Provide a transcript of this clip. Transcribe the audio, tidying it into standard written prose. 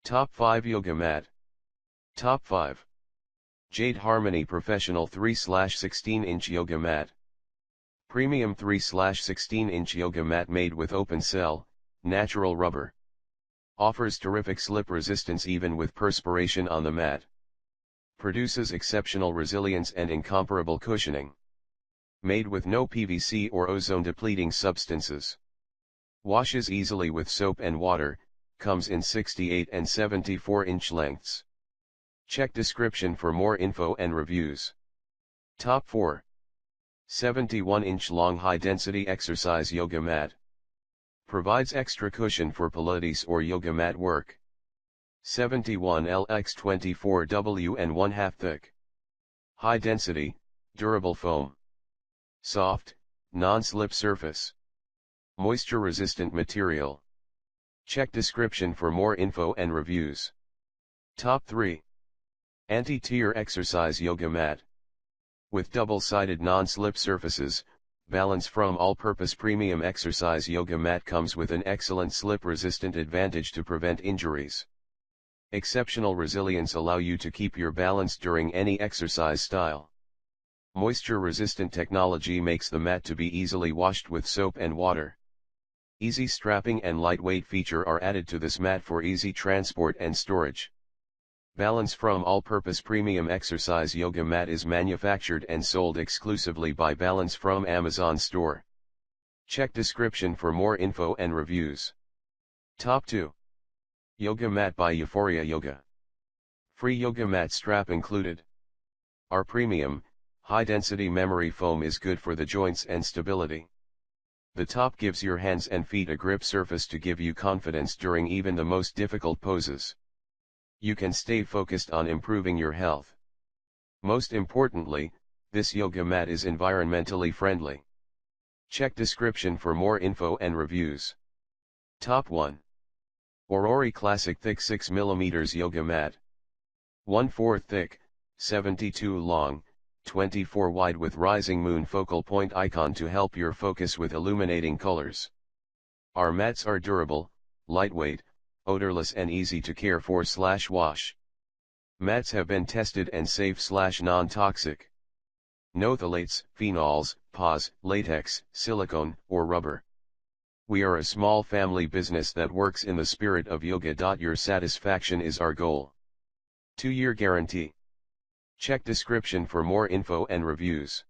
Top 5 Yoga Mat. Top 5. Jade Harmony Professional 3/16-inch Yoga Mat. Premium 3/16-inch yoga mat made with open cell, natural rubber. Offers terrific slip resistance even with perspiration on the mat. Produces exceptional resilience and incomparable cushioning. Made with no PVC or ozone-depleting substances. Washes easily with soap and water, comes in 68 and 74-inch lengths. Check description for more info and reviews. Top 4. 71-inch long high-density exercise yoga mat. Provides extra cushion for Pilates or yoga mat work. 71L×24W and 1/2 thick. High density, durable foam. Soft, non-slip surface. Moisture-resistant material. Check description for more info and reviews. Top 3. Anti-tear exercise yoga mat. With double-sided non-slip surfaces, Balance From All-Purpose Premium Exercise Yoga Mat comes with an excellent slip-resistant advantage to prevent injuries. Exceptional resilience allow you to keep your balance during any exercise style. Moisture-resistant technology makes the mat to be easily washed with soap and water. Easy strapping and lightweight feature are added to this mat for easy transport and storage. Balance From All-Purpose Premium Exercise Yoga Mat is manufactured and sold exclusively by Balance From Amazon store. Check description for more info and reviews. Top 2. Yoga Mat by Euphoria Yoga. Free yoga mat strap included. Our premium, high-density memory foam is good for the joints and stability. The top gives your hands and feet a grip surface to give you confidence during even the most difficult poses. You can stay focused on improving your health. Most importantly, this yoga mat is environmentally friendly. Check description for more info and reviews. Top 1. Orori Classic Thick 6mm Yoga Mat. 1/4 thick, 72 long, 24 wide with rising moon focal point icon to help your focus with illuminating colors. Our mats are durable, lightweight, odorless and easy to care for/wash. Mats have been tested and safe/non-toxic. No phthalates, phenols, PAWs, latex, silicone, or rubber. We are a small family business that works in the spirit of yoga. Your satisfaction is our goal. 2-year guarantee. Check description for more info and reviews.